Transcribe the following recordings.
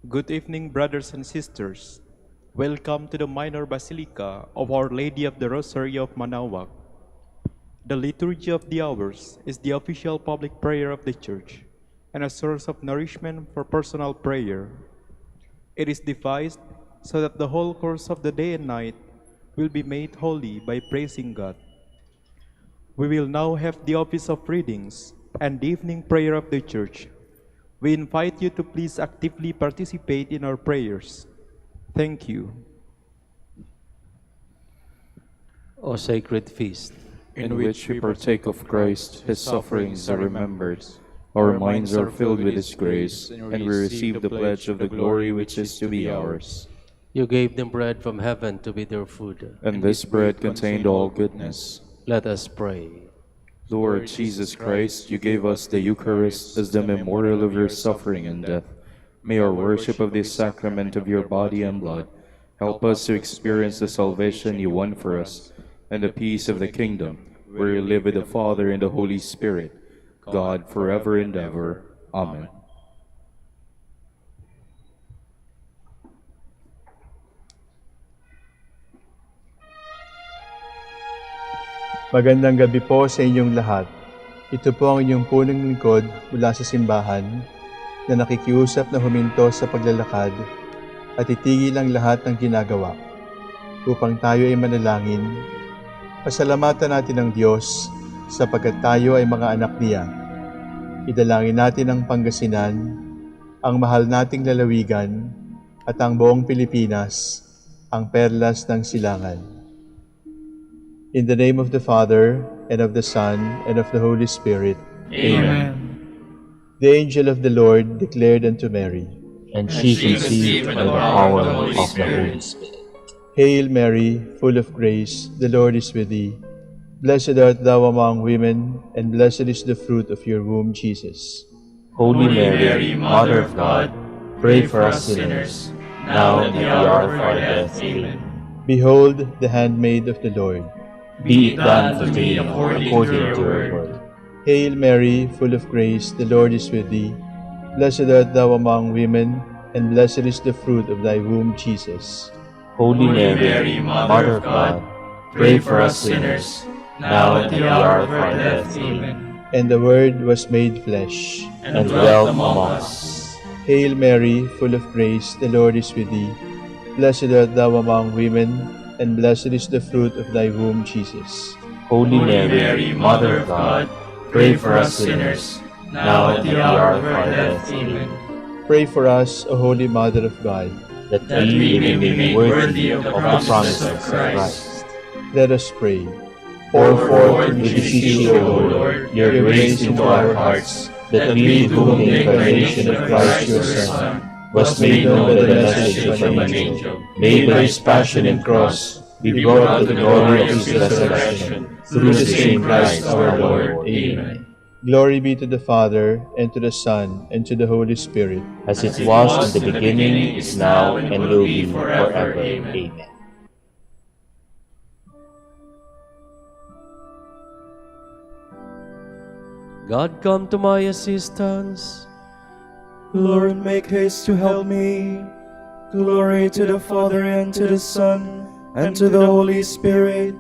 Good evening, brothers and sisters. Welcome to the Minor Basilica of Our Lady of the Rosary of Manaoag. The Liturgy of the Hours is the official public prayer of the Church and a source of nourishment for personal prayer. It is devised so that the whole course of the day and night will be made holy by praising God. We will now have the office of readings and the evening prayer of the Church. We invite you to please actively participate in our prayers. Thank you. O sacred feast, in which we partake of Christ, his sufferings are remembered. Our minds are filled with his grace, and we receive the pledge of the glory which is to be ours. you gave them bread from heaven to be their food. And this bread contained all goodness. Let us pray. Lord Jesus Christ, you gave us the Eucharist as the memorial of your suffering and death. May our worship of this sacrament of your body and blood help us to experience the salvation you won for us and the peace of the kingdom, where you live with the Father and the Holy Spirit, God forever and ever. Amen. Magandang gabi po sa inyong lahat. Ito po ang inyong punong lingkod mula sa simbahan na nakikiusap na huminto sa paglalakad at itigil ang lahat ng ginagawa upang tayo ay manalangin. Pasalamatan natin ang Diyos sapagkat tayo ay mga anak niya. Idalangin natin ang Pangasinan, ang mahal nating lalawigan at ang buong Pilipinas, ang perlas ng silangan. In the name of the Father, and of the Son, and of the Holy Spirit. Amen. The angel of the Lord declared unto Mary, And she conceived by the power of the Holy Spirit. Hail Mary, full of grace, the Lord is with thee. Blessed art thou among women, and blessed is the fruit of your womb, Jesus. Holy Mary, Mother of God, pray for us sinners, now and at the hour of our death. Amen. Behold, the handmaid of the Lord. Be it done to me according to your word. Hail Mary, full of grace, the Lord is with thee. Blessed art thou among women, and blessed is the fruit of thy womb, Jesus. Holy Mary, Mother of God, pray for us sinners, now and at the hour of our death. Amen. And the Word was made flesh, And dwelt among us. Hail Mary, full of grace, the Lord is with thee. Blessed art thou among women, and blessed is the fruit of thy womb, Jesus. Holy Mary, Mother of God, pray for us sinners, now and at the hour of our death. Amen. Pray for us, O Holy Mother of God. That we may be made worthy of the promises of Christ. Let us pray. Pour forth, we beseech you, O Lord, your grace into our hearts, that we, to whom the incarnation of Christ your Son was made known by the message from an angel, may by his passion and cross be brought to the glory of his resurrection, through the same Christ our Lord. Amen. Glory be to the Father, and to the Son, and to the Holy Spirit. As it was in the beginning, is now, and will be forever. Amen. God, come to my assistance. Lord, make haste to help me. Glory to the Father, and to the Son, and to the Holy Spirit,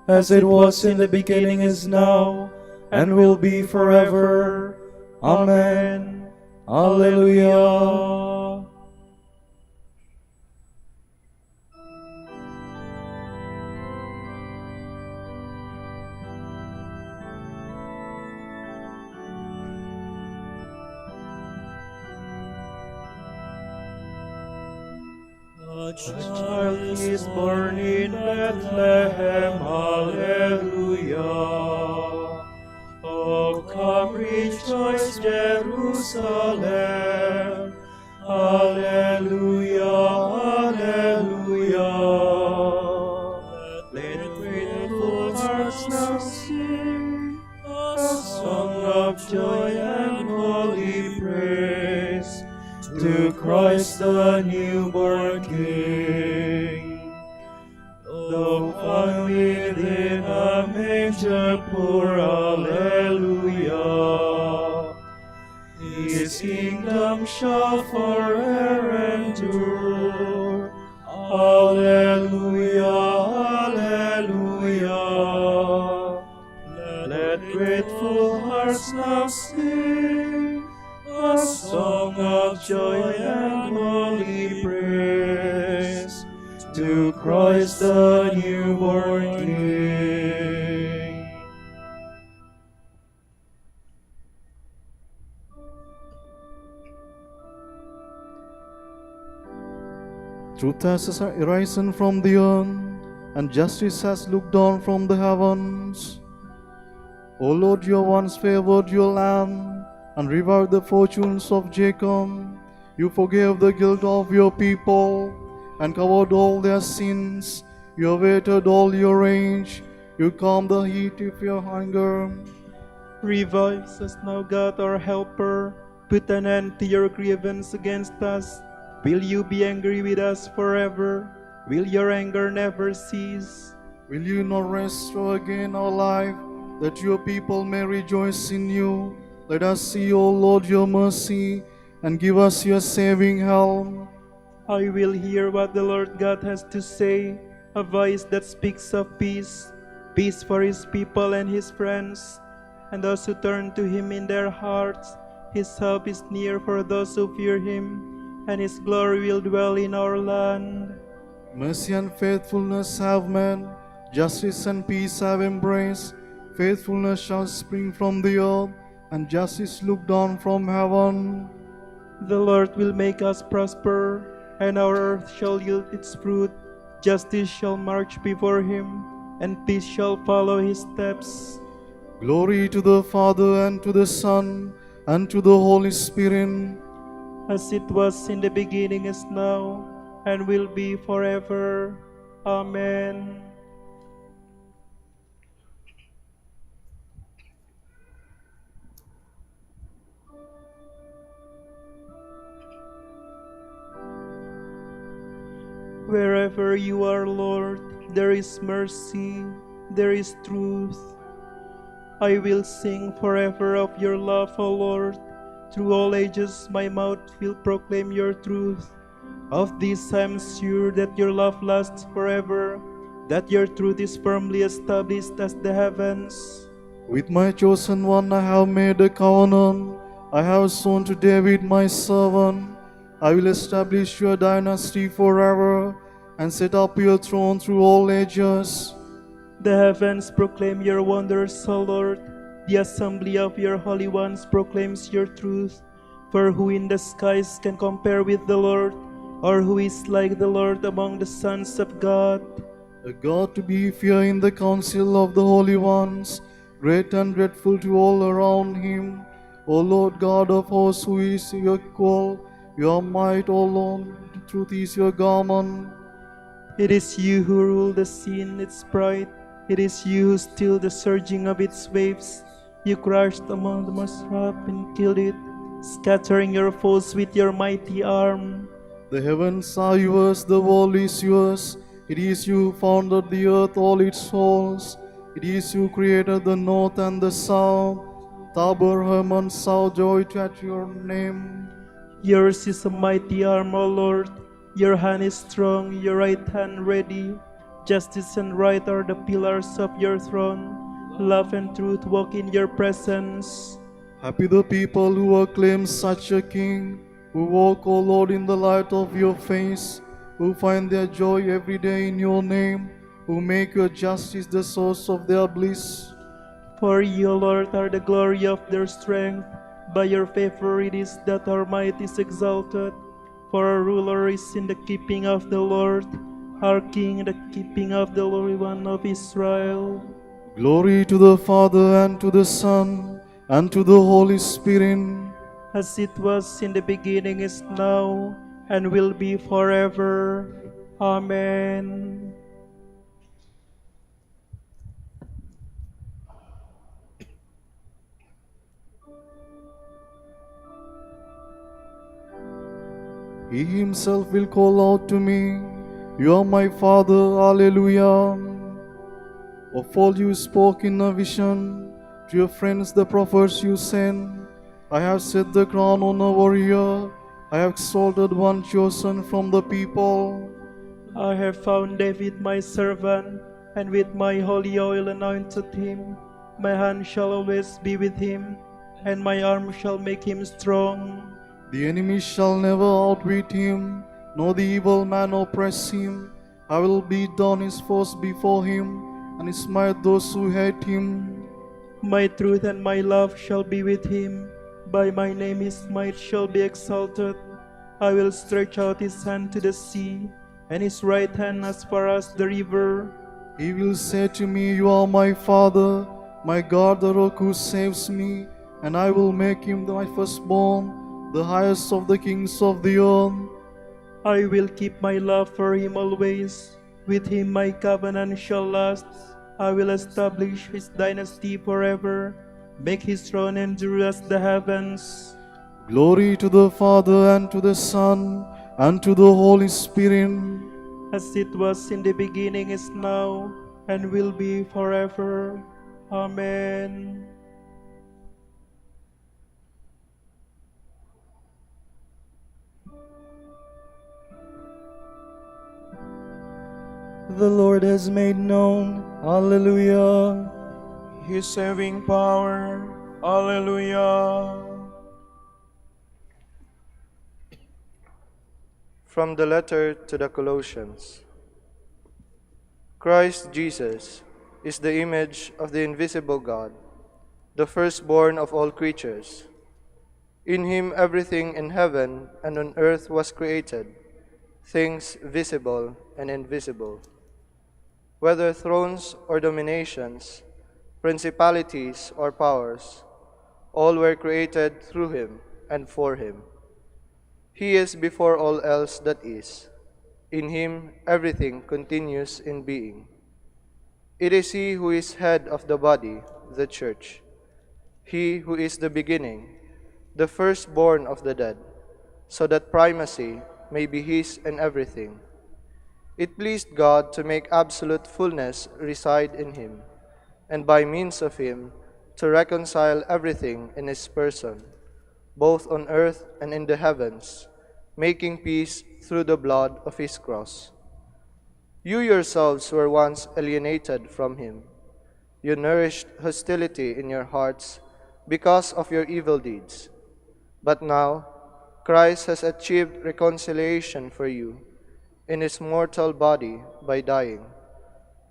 as it was in the beginning, is now, and will be forever. Amen. Alleluia. A child is born in Bethlehem, Alleluia. Oh, come rejoice, Jerusalem, Alleluia, Alleluia. Let grateful hearts now sing a song of joy and holy praise to Christ the newborn King. Though found within a manger poor, Alleluia, His His kingdom shall forever endure. Alleluia, alleluia. Let grateful hearts now sing a song of joy and holy praise to Christ the newborn King. Truth has arisen from the earth, and justice has looked down from the heavens. O Lord, you once favored your land and revived the fortunes of Jacob. You forgave the guilt of your people and covered all their sins. You abated all your rage. You calmed the heat of your hunger. Revive us now, God, our helper. Put an end to your grievance against us. Will you be angry with us forever? Will your anger never cease? Will you not restore again our life, that your people may rejoice in you? Let us see, O Lord, your mercy, and give us your saving help. I will hear what the Lord God has to say, a voice that speaks of peace, peace for his people and his friends, and those who turn to him in their hearts. His help is near for those who fear him, and his glory will dwell in our land. Mercy and faithfulness have met, justice and peace have embraced. Faithfulness shall spring from the earth, and justice look down from heaven. The Lord will make us prosper, and our earth shall yield its fruit. Justice shall march before him, and peace shall follow his steps. Glory to the Father, and to the Son, and to the Holy Spirit, as it was in the beginning, is now, and will be forever. Amen. Wherever you are, Lord, there is mercy, there is truth. I will sing forever of your love, O Lord. Through all ages my mouth will proclaim your truth. Of this I am sure, that your love lasts forever, that your truth is firmly established as the heavens. with my chosen one I have made a covenant. I have sworn to David my servant, I will establish your dynasty forever, and set up your throne through all ages. The heavens proclaim your wonders, O Lord. The assembly of your holy ones proclaims your truth. For who in the skies can compare with the Lord, or who is like the Lord among the sons of God? A God to be feared in the council of the holy ones, great and dreadful to all around him. O Lord God of hosts, who is your equal, your might, O Lord, truth is your garment. It is you who rule the sea in its pride. It is you who still the surging of its waves. You crushed among the most rough and killed it, scattering your foes with your mighty arm. The heavens are yours, the world is yours. It is you who founded the earth, all its souls. It is you who created the north and the south. Tabor, Hermon, sow joy at your name. Yours is a mighty arm, O Lord. Your hand is strong, your right hand ready. Justice and right are the pillars of your throne. Love and truth walk in your presence. Happy the people who acclaim such a king, who walk, O Lord, in the light of your face, who find their joy every day in your name, who make your justice the source of their bliss. For you, O Lord, are the glory of their strength. By your favor it is that our might is exalted. For our ruler is in the keeping of the Lord, our King in the keeping of the Holy One of Israel. Glory to the Father, and to the Son, and to the Holy Spirit, as it was in the beginning, is now, and will be forever. Amen. He himself will call out to me, You are my Father, Alleluia. Of all you spoke in a vision, to your friends the prophets you sent, I have set the crown on a warrior. I have exalted one chosen from the people. I have found David my servant, and with my holy oil anointed him. My hand shall always be with him, and my arm shall make him strong. The enemy shall never outwit him, nor the evil man oppress him. I will beat down his foes before him, and smite those who hate him. My truth and my love shall be with him. By my name his might shall be exalted. I will stretch out his hand to the sea, and his right hand as far as the river. He will say to me, You are my Father, my God, the rock who saves me, and I will make him my firstborn, the highest of the kings of the earth. I will keep my love for him always. With him my covenant shall last. I will establish his dynasty forever, make his throne endure as the heavens. Glory to the Father, and to the Son, and to the Holy Spirit. As it was in the beginning, is now, and will be forever. Amen. The Lord has made known, Alleluia, His saving power, Alleluia. From the letter to the Colossians. Christ Jesus is the image of the invisible God, the firstborn of all creatures. In him everything in heaven and on earth was created, things visible and invisible. Whether thrones or dominations, principalities or powers, all were created through him and for him. He is before all else that is. In him everything continues in being. It is he who is head of the body, the church. He who is the beginning, the firstborn of the dead, so that primacy may be his in everything. It pleased God to make absolute fullness reside in him, and by means of him to reconcile everything in his person, both on earth and in the heavens, making peace through the blood of his cross. You yourselves were once alienated from him. You nourished hostility in your hearts because of your evil deeds. But now Christ has achieved reconciliation for you in his mortal body by dying,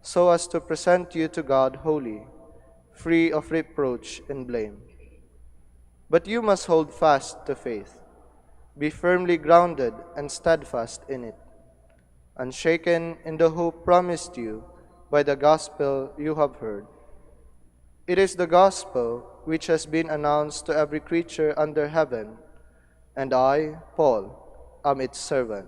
so as to present you to God holy, free of reproach and blame. But you must hold fast to faith. Be firmly grounded and steadfast in it, unshaken in the hope promised you by the gospel you have heard. It is the gospel which has been announced to every creature under heaven, and I, Paul, am its servant.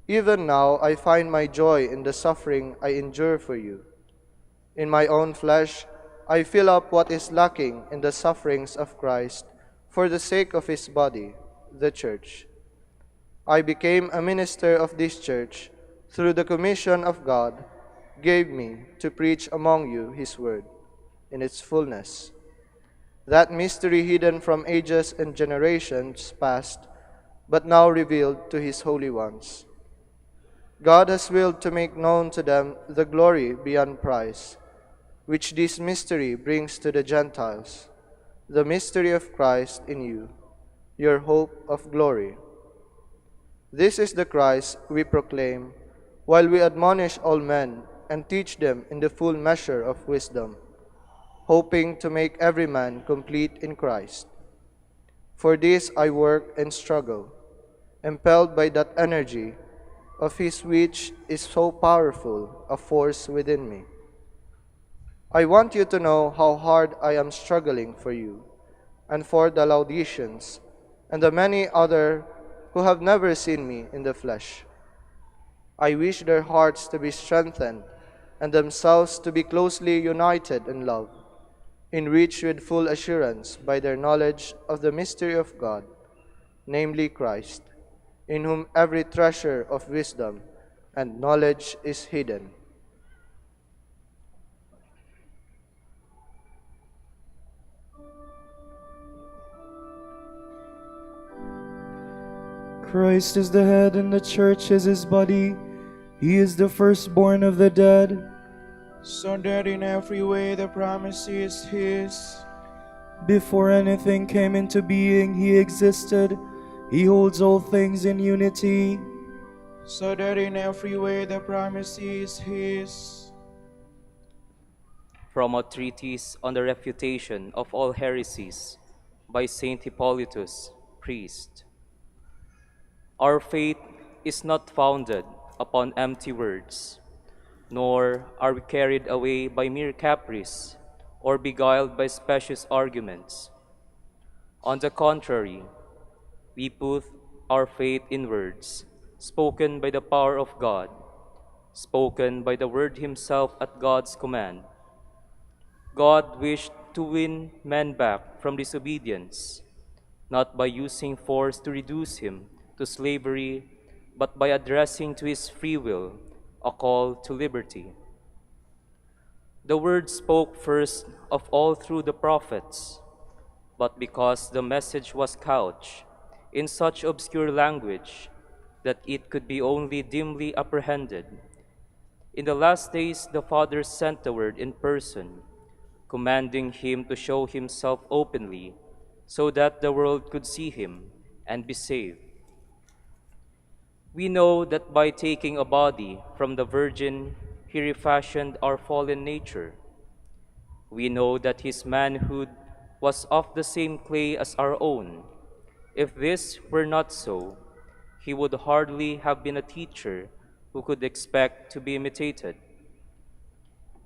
Even now I find my joy in the suffering I endure for you. In my own flesh I fill up what is lacking in the sufferings of Christ for the sake of his body, the church. I became a minister of this church through the commission of God gave me to preach among you his word in its fullness, that mystery hidden from ages and generations past, but now revealed to his holy ones. God has willed to make known to them the glory beyond price, which this mystery brings to the Gentiles, the mystery of Christ in you, your hope of glory. This is the Christ we proclaim, while we admonish all men and teach them in the full measure of wisdom, hoping to make every man complete in Christ. For this I work and struggle, impelled by that energy of his which is so powerful a force within me. I want you to know how hard I am struggling for you, and for the Laodiceans, and the many other who have never seen me in the flesh. I wish their hearts to be strengthened, and themselves to be closely united in love, enriched with full assurance by their knowledge of the mystery of God, namely Christ, in whom every treasure of wisdom and knowledge is hidden. Christ is the head, and the church is his body. He is the firstborn of the dead, so that in every way the promise is his. before anything came into being, he existed. He holds all things in unity, So that in every way the promise is his. From a treatise on the refutation of all heresies by Saint Hippolytus, priest. Our faith is not founded upon empty words, nor are we carried away by mere caprice or beguiled by specious arguments. On the contrary, we put our faith in words spoken by the power of God, spoken by the Word Himself at God's command. God wished to win men back from disobedience, not by using force to reduce him to slavery, but by addressing to his free will a call to liberty. The Word spoke first of all through the prophets, but because the message was couched in such obscure language that it could be only dimly apprehended, in the last days the Father sent the Word in person, commanding him to show himself openly so that the world could see him and be saved. We know that by taking a body from the Virgin, he refashioned our fallen nature. We know that his manhood was of the same clay as our own. If this were not so, he would hardly have been a teacher who could expect to be imitated.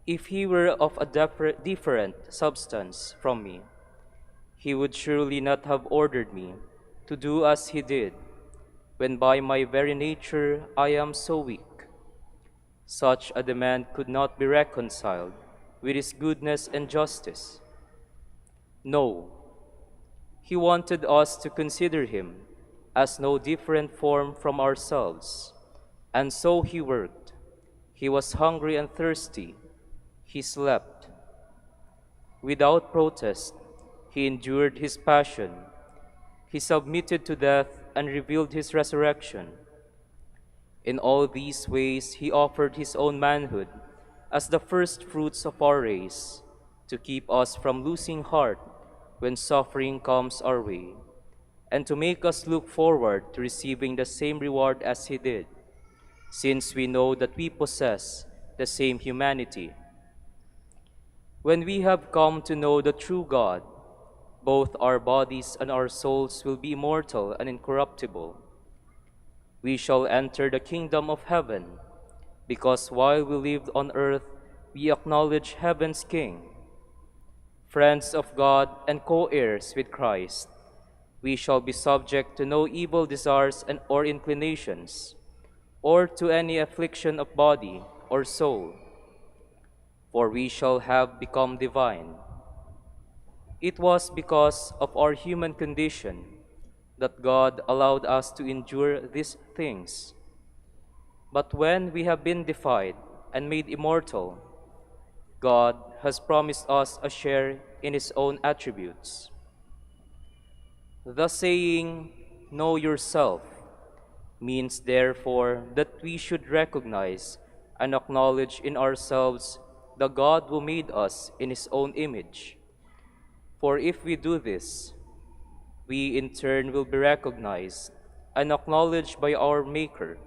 If he were of a different substance from me, he would surely not have ordered me to do as he did, when by my very nature I am so weak. Such a demand could not be reconciled with his goodness and justice. No, he wanted us to consider him as no different form from ourselves, and so he worked. He was hungry and thirsty. He slept. Without protest, he endured his passion. He submitted to death and revealed his resurrection. In all these ways, he offered his own manhood as the first fruits of our race, to keep us from losing heart when suffering comes our way, and to make us look forward to receiving the same reward as he did, since we know that we possess the same humanity. When we have come to know the true God, both our bodies and our souls will be immortal and incorruptible. We shall enter the kingdom of heaven, because while we lived on earth, we acknowledge heaven's King. Friends of God and co-heirs with Christ, we shall be subject to no evil desires or inclinations, or to any affliction of body or soul, for we shall have become divine. It was because of our human condition that God allowed us to endure these things. But when we have been deified and made immortal, God has promised us a share in his own attributes. The saying, "Know yourself," means therefore that we should recognize and acknowledge in ourselves the God who made us in his own image. For if we do this, we in turn will be recognized and acknowledged by our Maker.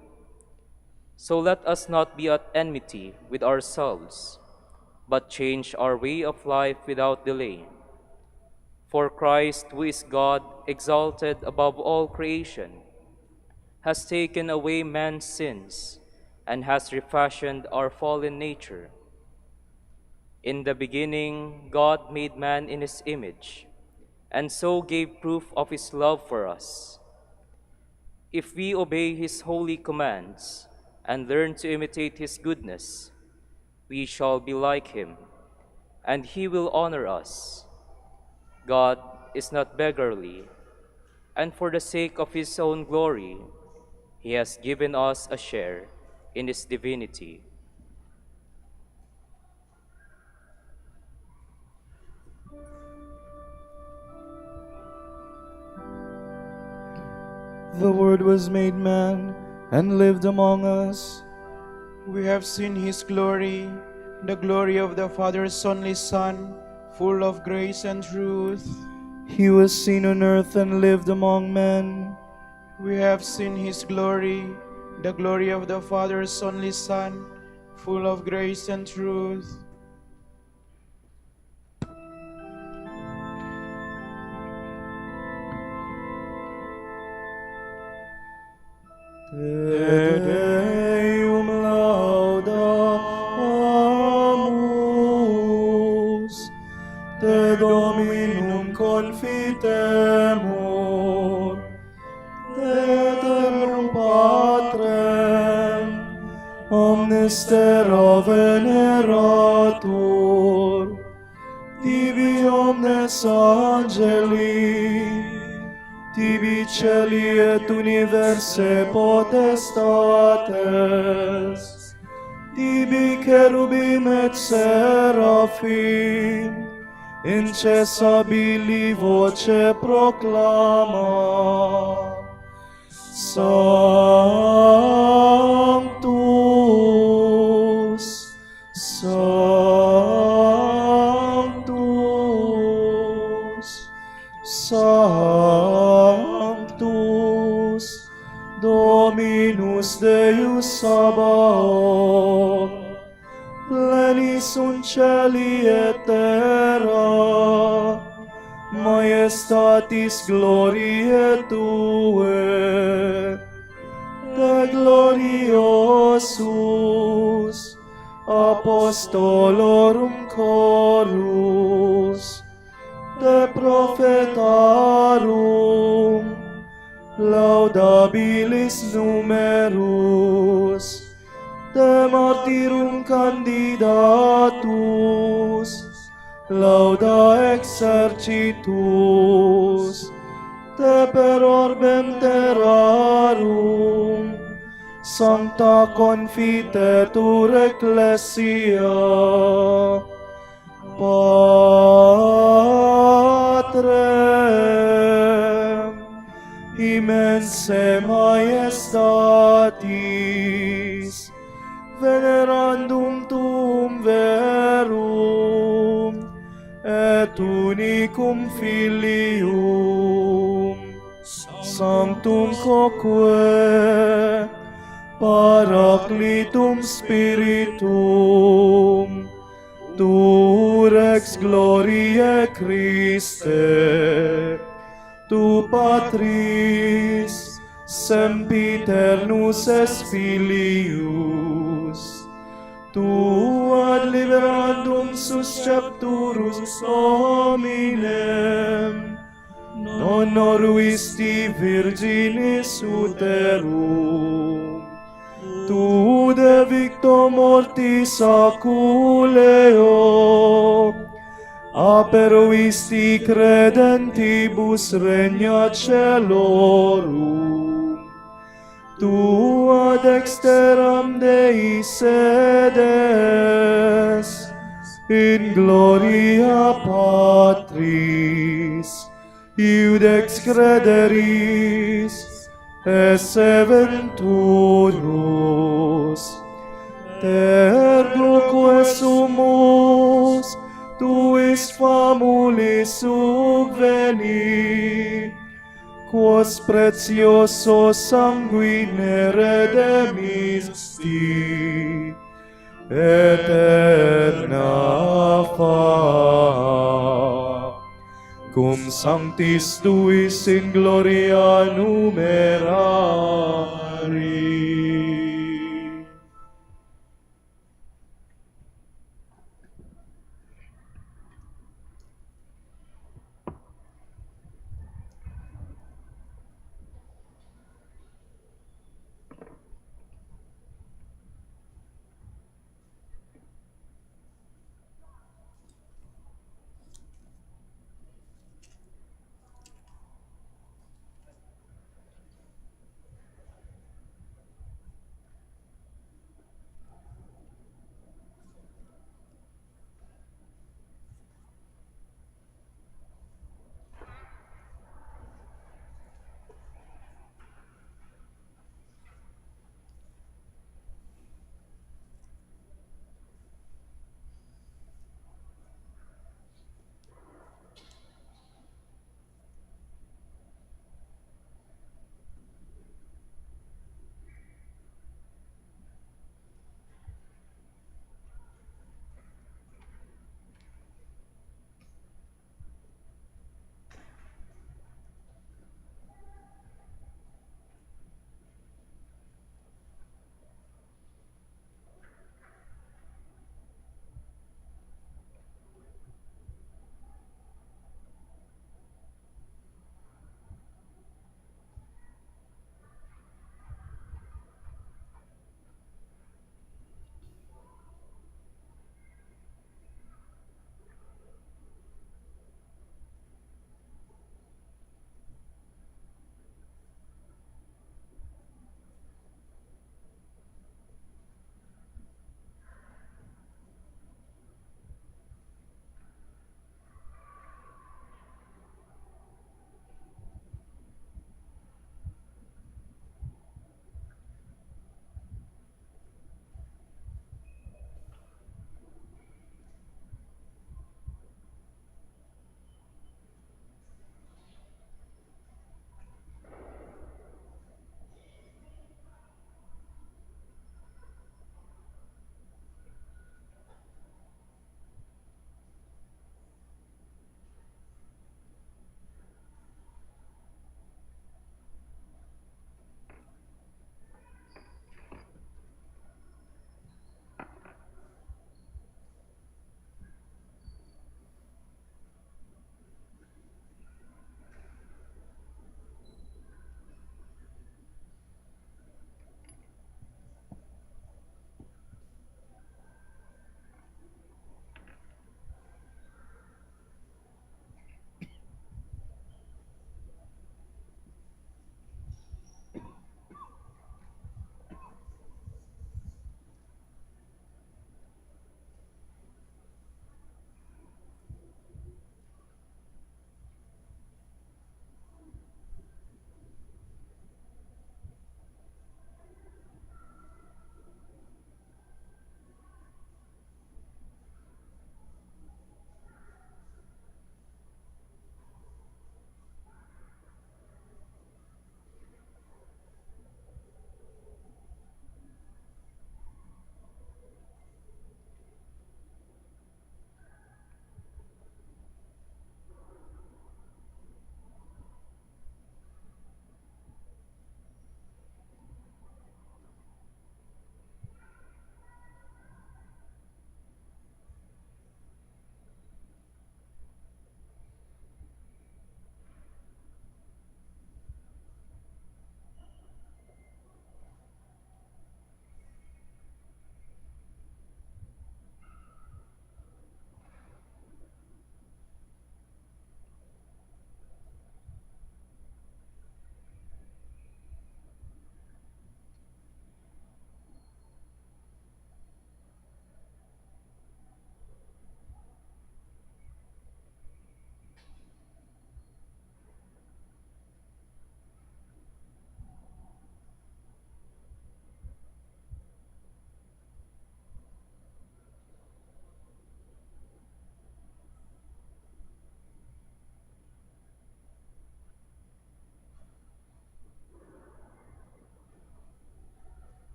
So let us not be at enmity with ourselves, but change our way of life without delay. For Christ, who is God, exalted above all creation, has taken away man's sins and has refashioned our fallen nature. In the beginning, God made man in his image, and so gave proof of his love for us. If we obey his holy commands and learn to imitate his goodness, we shall be like him, and he will honor us. God is not beggarly, and for the sake of his own glory, he has given us a share in his divinity. The Word was made man and lived among us. We have seen his glory, the glory of the Father's only Son, full of grace and truth. He was seen on earth and lived among men. We have seen his glory, the glory of the Father's only Son, full of grace and truth. Te Deum laudamus, Te Dominum confitemur, Te Eternom Patrem, omnes terra veneratur, tibi omnes angeli, tibi celi et universe potestates, tibi cherubim et seraphim, incessabili voce proclama, Sanctus, Sanctus, Sanctus, Dominus Deus Sabaoth, plenis sunt celi et terra, majestatis gloriae Tue, de gloriosus apostolorum chorus, de prophetarum laudabilis numerus, de martyrum candidatus lauda exercitus, de per orbem terrarum sancta confitetur ecclesia, Patrem immense majestatis, venerandum tuum verum et unicum Filium, sanctum quoque Paraclitum Spiritum, tu rex gloriae Christe, tu Patris sempiternus es Filius, tu ad liberandum suscepturus hominem, non oruisti virginis uterum, tu de victo mortis aculeo, aperuisti credentibus regna celorum, tu ad exteram Dei sedes, in gloria Patris, iudex crederis, esse venturus, terque sumus, tuis famulis subveni, quos precioso sanguine redemisti, eterna fa, cum sanctis tuis in gloria numerari.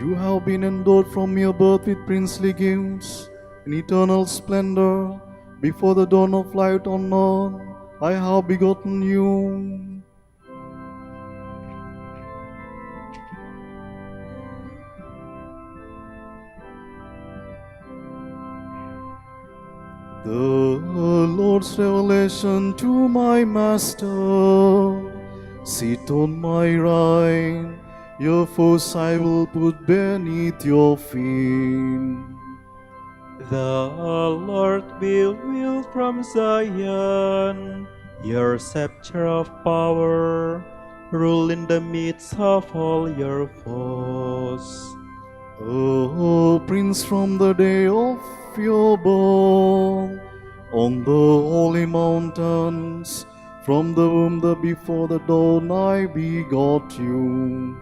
You have been endowed from your birth with princely gifts in eternal splendor. Before the dawn of light on earth, I have begotten you. The Lord's revelation to my Master. Sit on my right, your foes I will put beneath your feet. The Lord will wield from Zion your scepter of power, rule in the midst of all your foes. O Prince, from the day of your birth, on the holy mountains, from the womb that before the dawn I begot you.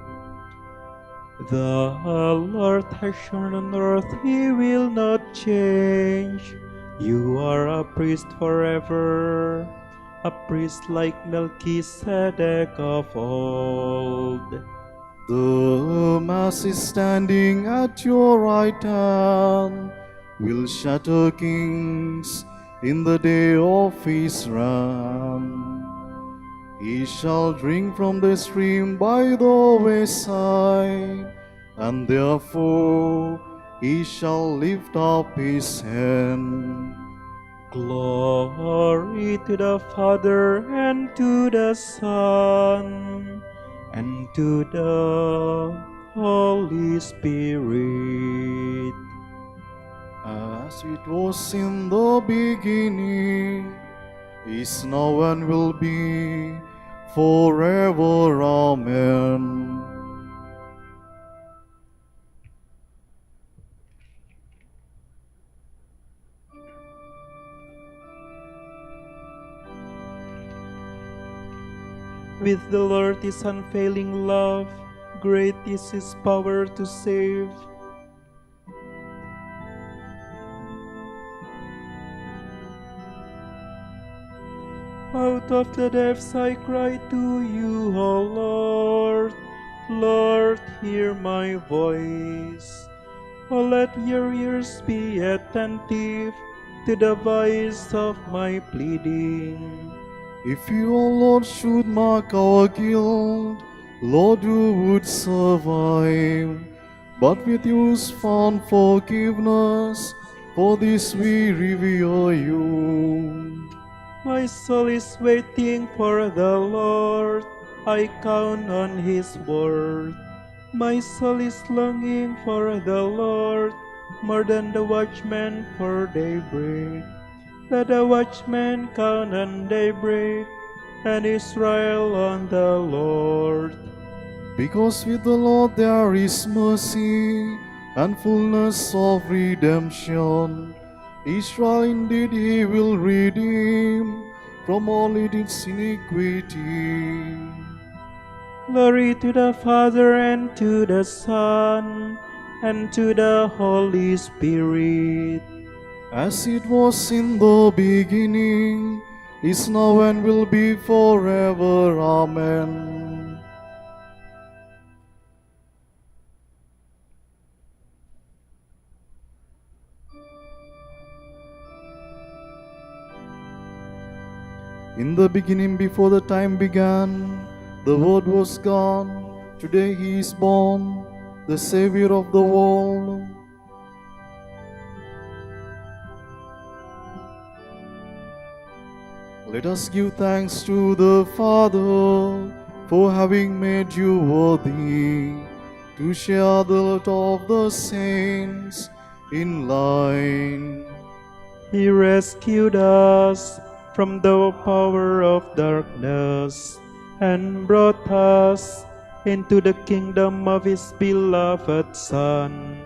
The Lord has shone on earth, He will not change. You are a priest forever, a priest like Melchizedek of old. The Mass is standing at your right hand, will shatter kings in the day of his wrath. He shall drink from the stream by the wayside, and therefore he shall lift up his hand. Glory to the Father, and to the Son, and to the Holy Spirit. As it was in the beginning, is now and will be, forever. Amen. With the Lord is unfailing love, great is His power to save. Out of the depths I cry to you, O Lord. Lord, hear my voice. O let your ears be attentive to the voice of my pleading. If you, O Lord, should mark our guilt, Lord, who would survive? But with you is found forgiveness, for this we revere you. My soul is waiting for the Lord. I count on His word. My soul is longing for the Lord, more than the watchman for daybreak. Let the watchman count on daybreak, and Israel on the Lord. Because with the Lord there is mercy and fullness of redemption. Israel indeed He will redeem from all its iniquity. Glory to the Father, and to the Son, and to the Holy Spirit. As it was in the beginning, is now and will be forever. Amen. In the beginning, before the time began, the Word was God. Today He is born, the Savior of the world. Let us give thanks to the Father for having made you worthy to share the lot of the saints in light. He rescued us from the power of darkness and brought us into the kingdom of His beloved Son.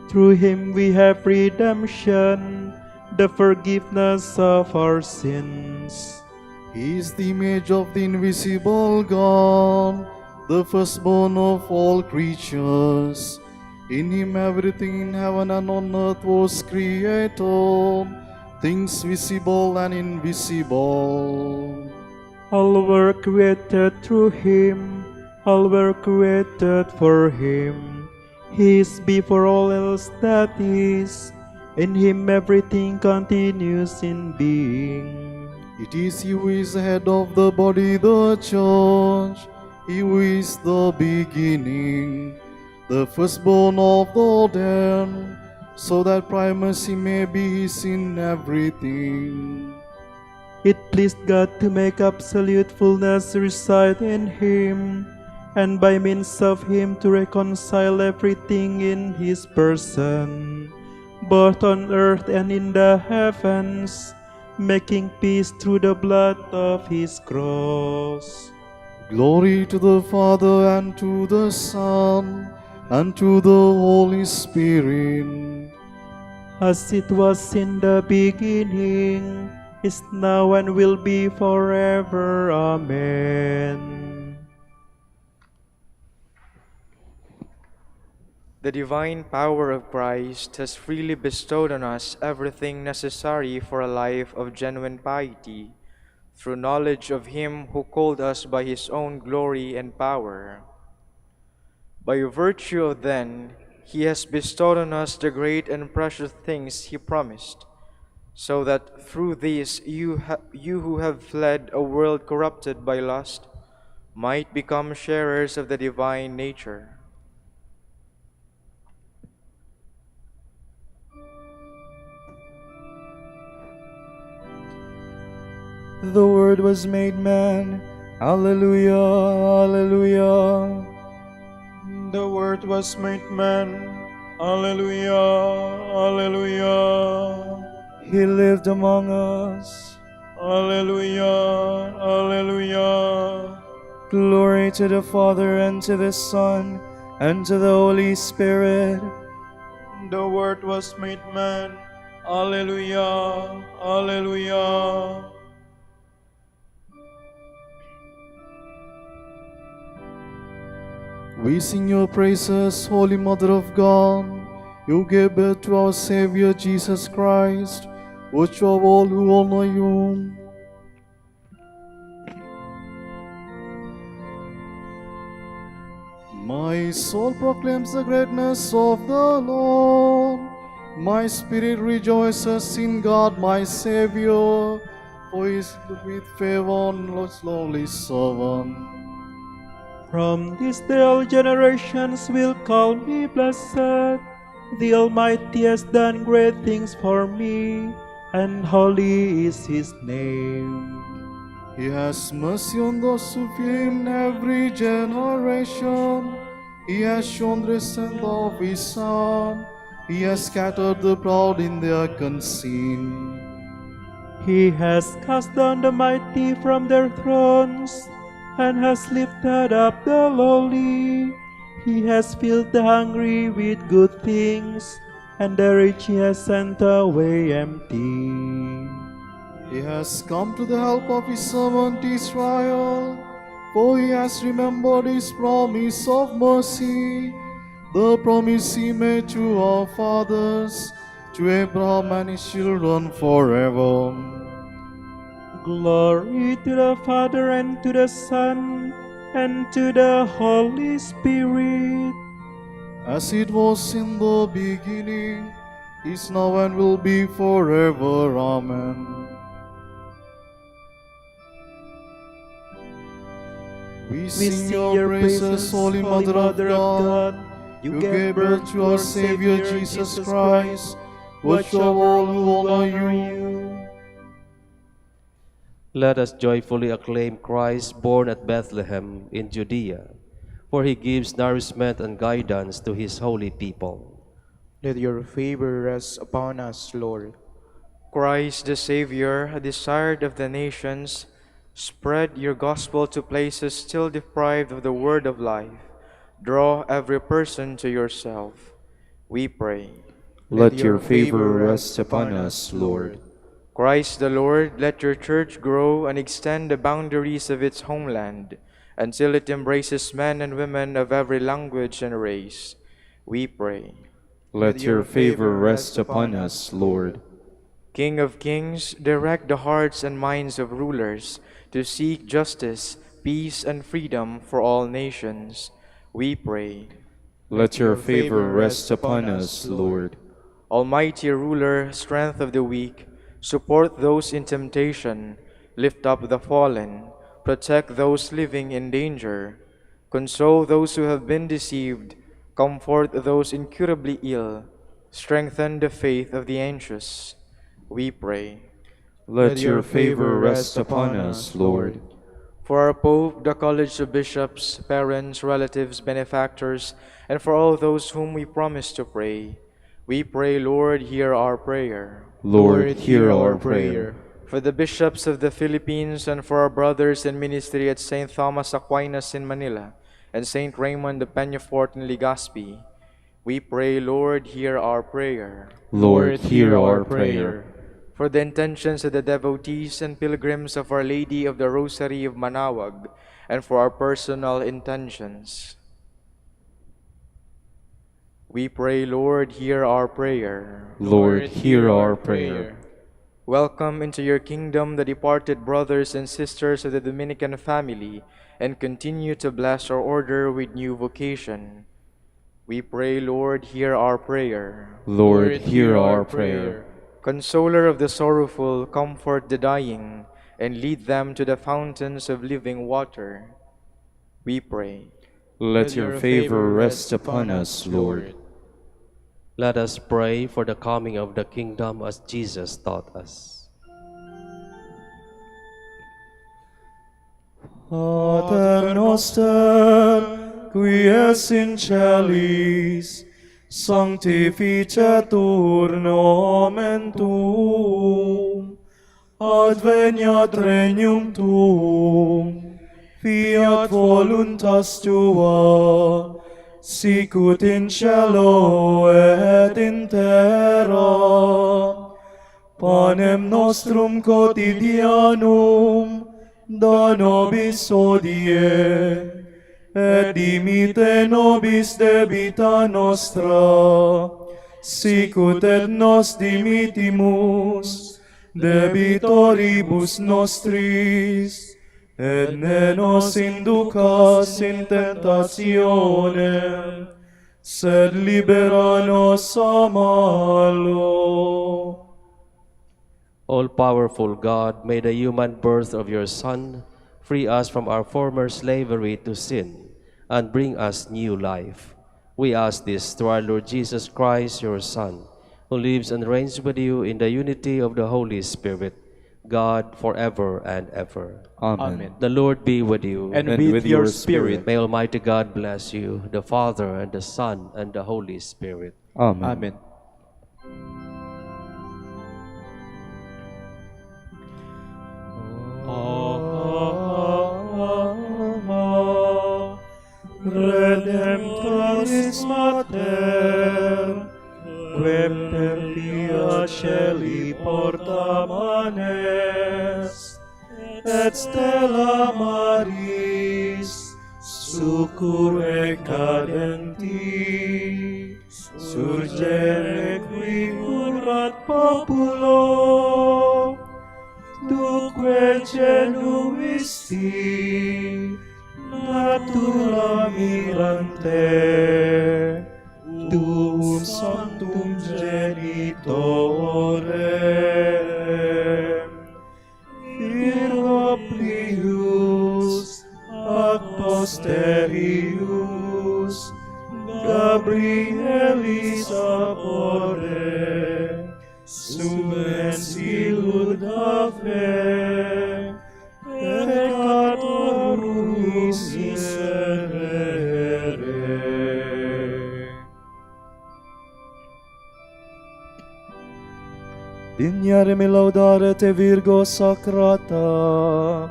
Through Him we have redemption, the forgiveness of our sins. He is the image of the invisible God, the firstborn of all creatures. In Him everything in heaven and on earth was created, things visible and invisible. All were created through Him, all were created for Him. He is before all else that is. In him everything continues in being. It is He who is the head of the body, the church. He who is the beginning, the firstborn of the dead, so that primacy may be His in everything. It pleased God to make absolute fullness reside in him, and by means of him to reconcile everything in his person, both on earth and in the heavens, making peace through the blood of his cross. Glory to the Father, and to the Son, and to the Holy Spirit. As it was in the beginning, is now, and will be forever. Amen. The divine power of Christ has freely bestowed on us everything necessary for a life of genuine piety, through knowledge of Him who called us by His own glory and power. By virtue of then, He has bestowed on us the great and precious things He promised, so that through these you who have fled a world corrupted by lust might become sharers of the divine nature. The Word was made man. Alleluia, alleluia. The Word was made man. Alleluia, alleluia. He lived among us. Alleluia, alleluia. Glory to the Father, and to the Son, and to the Holy Spirit. The Word was made man. Alleluia, alleluia. We sing your praises, Holy Mother of God. You gave birth to our Savior Jesus Christ, which of all who honor you. My soul proclaims the greatness of the Lord. My spirit rejoices in God my Savior, for He is looked with favor on Lord's lowly servant. From this day all generations will call me blessed. The Almighty has done great things for me, and holy is His name. He has mercy on those who fear Him in every generation. He has shown the strength of His Son. He has scattered the proud in their conceit. He has cast down the mighty from their thrones, and has lifted up the lowly. He has filled the hungry with good things, and the rich He has sent away empty. He has come to the help of His servant Israel, for He has remembered His promise of mercy, the promise He made to our fathers, to Abraham and his children forever. Glory to the Father, and to the Son, and to the Holy Spirit. As it was in the beginning, is now, and will be forever. Amen. We sing your praises, Holy Mother of God. You gave birth to our Savior Jesus Christ, which of all who honor you. Let us joyfully acclaim Christ born at Bethlehem in Judea, for He gives nourishment and guidance to His holy people. Let your favor rest upon us, Lord. Christ the Savior, desired of the nations, spread your gospel to places still deprived of the word of life. Draw every person to yourself, we pray. Let your favor rest upon us, Lord. Christ the Lord, let your church grow and extend the boundaries of its homeland until it embraces men and women of every language and race. We pray. Let your favor rest upon us, Lord. King of kings, direct the hearts and minds of rulers to seek justice, peace, and freedom for all nations. We pray. Let your favor rest upon us, Lord. Almighty ruler, strength of the weak, support those in temptation, lift up the fallen, protect those living in danger, console those who have been deceived, comfort those incurably ill, strengthen the faith of the anxious. We pray. Let your favor rest upon us, Lord. For our Pope, the College of Bishops, parents, relatives, benefactors, and for all those whom we promise to pray, we pray, Lord, hear our prayer. Lord, hear our prayer. For the bishops of the Philippines and for our brothers in ministry at St. Thomas Aquinas in Manila and St. Raymond de Peñafort in Legazpi, we pray, Lord, hear our prayer. Lord, hear our prayer. For the intentions of the devotees and pilgrims of Our Lady of the Rosary of Manaoag, and for our personal intentions, we pray, Lord, hear our prayer. Lord, hear our prayer. Welcome into your kingdom the departed brothers and sisters of the Dominican family, and continue to bless our order with new vocation. We pray, Lord, hear our prayer. Lord, hear our prayer. Consoler of the sorrowful, comfort the dying, and lead them to the fountains of living water. We pray. Let your favor rest upon us, Lord. Let us pray for the coming of the kingdom as Jesus taught us. Pater noster, qui es in celis, sanctificetur nomen tuum, adveniat regnum tuum, fiat voluntas tua, sicut in cielo et in terra. Panem nostrum quotidianum da nobis hodie, et dimite nobis debita nostra, sicut et nos dimitimus debitoribus nostris, et ne nos inducas in tentationem, sed libera nos a malo. All-powerful God, may the human birth of your Son free us from our former slavery to sin and bring us new life. We ask this through our Lord Jesus Christ, your Son, who lives and reigns with you in the unity of the Holy Spirit, God, forever and ever. Amen. The Lord be with you. And with your spirit. May Almighty God bless you, the Father, and the Son, and the Holy Spirit. Amen. Amen. Redemptoris Mater, quem per via celi porta manes, et stella Maris, succurre cadenti, surgere qui urat populo, duque genuisti, natura mirante, tuum sanctum genitorem, Virgo plius, ac posterius, Gabrielis apore, sumens illuda fe, peccatoris miserere. Dignare me laudare te Virgo sacrata,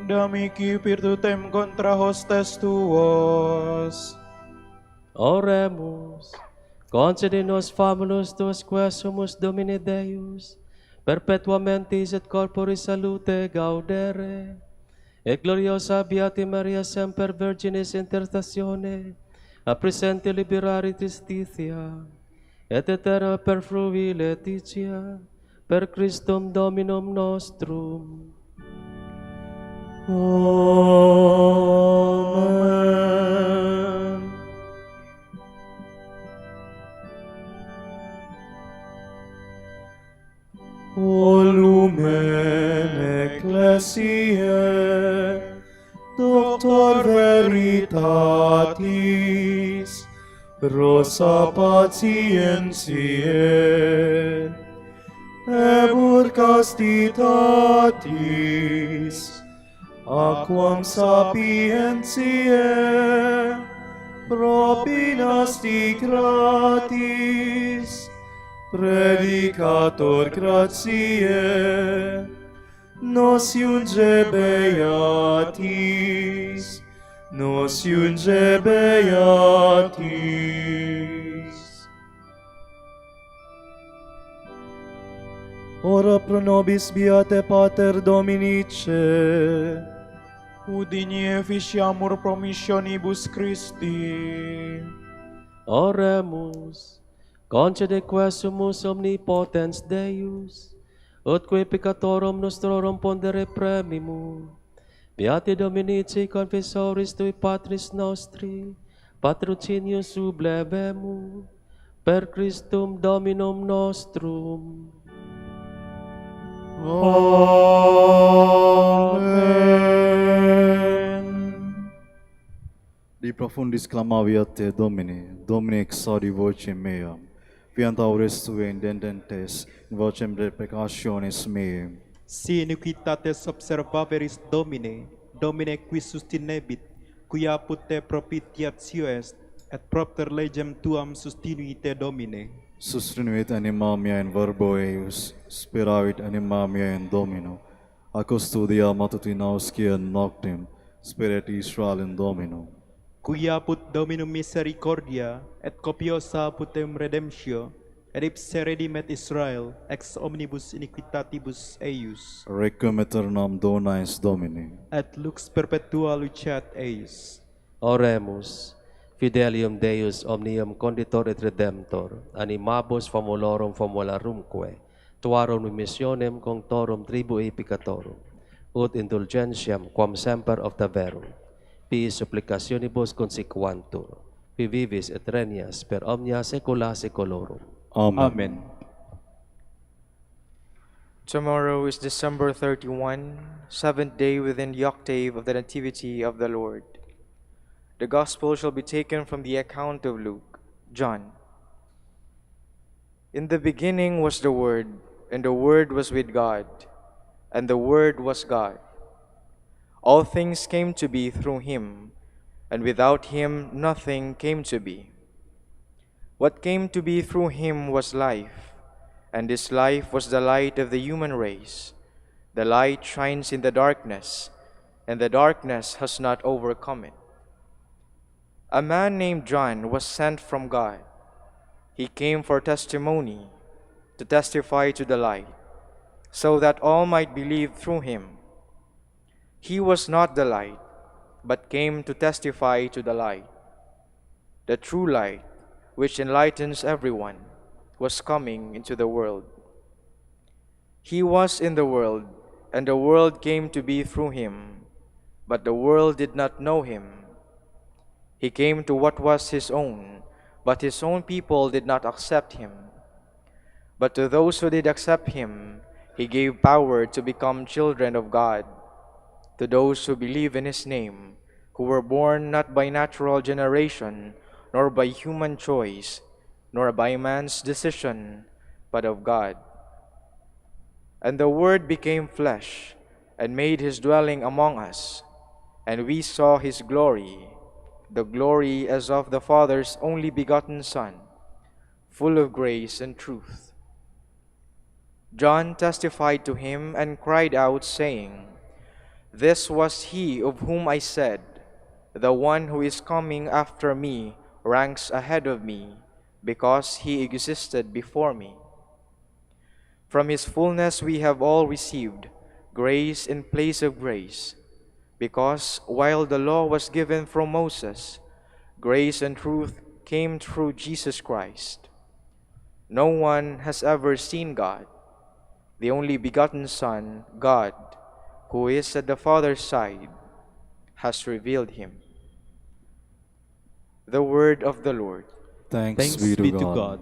Damici virtutem contra hostes tuos. Oremus. Concede nos famulus tuos quae sumus Domini Deus, perpetuamentis et corporis salute gaudere, et gloriosa Beati Maria semper Virginis intercessione, a presente liberari tristitia, et aetera per frui laetitia, per Christum Dominum nostrum. Amen. O lumen ecclesiae, Doctor veritatis, Rosa patientiae, Ebur castitatis, Aquam sapientiae, Propinasti gratis, Predicator gratiae, nos iunge beatis, nos iunge beatis. Ora pro nobis beate Pater Dominice, Udini efficiamur promissionibus Christi. Oremus, concede quesumus omnipotens Deus, utque peccatorum nostrorum pondere premimur. Beati Dominici confessoris tui Patris nostri, patrocinius sublevemur, per Christum Dominum nostrum. Amen. Di profundis clamaviate Domini, Domini exaudi vocem meam, fiant aures tue indententes, in vocem deprecationis meam. Si iniquitates observaveris Domine, Domine qui sustinebit, quia apud te propitiatio est, et propter legem tuam sustinuite Domine. Sustinuit anima mea in verbo eius, spiravit anima mea in Domino, a custodia matutina auscia noctem, spirit Israel in Domino. Quia apud Dominum misericordia, et copiosa aputem redemptio, et ipse redimet Israel ex omnibus iniquitatibus eius. Requiem aeternam dona eis Domini. Et lux perpetua luceat eius. Oremus, Fidelium Deus omnium conditor et redemptor, animabus famulorum famularumque, tuarum missionem conctorum tribui peccatorum, ut indulgentiam quam semper obtaverum, pi supplicationibus consequantur, pi vivis et regnias per omnia saecula saeculorum. Amen. Amen. Tomorrow is December 31, seventh day within the octave of the Nativity of the Lord. The Gospel shall be taken from the account of Luke. John. In the beginning was the Word, and the Word was with God, and the Word was God. All things came to be through Him, and without Him nothing came to be. What came to be through Him was life, and this life was the light of the human race. The light shines in the darkness, and the darkness has not overcome it. A man named John was sent from God. He came for testimony, to testify to the light, so that all might believe through him. He was not the light, but came to testify to the light. The true light, which enlightens everyone, was coming into the world. He was in the world, and the world came to be through him, but the world did not know him. He came to what was his own, but his own people did not accept him. But to those who did accept him, he gave power to become children of God, to those who believe in his name, who were born not by natural generation, nor by human choice, nor by man's decision, but of God. And the Word became flesh, and made his dwelling among us, and we saw his glory, the glory as of the Father's only begotten Son, full of grace and truth. John testified to him and cried out, saying, "This was he of whom I said, 'The one who is coming after me ranks ahead of me, because he existed before me.'" From his fullness we have all received grace in place of grace, because while the law was given from Moses, grace and truth came through Jesus Christ. No one has ever seen God, the only begotten Son, God, who is at the Father's side, has revealed him. The word of the Lord. Thanks be to God.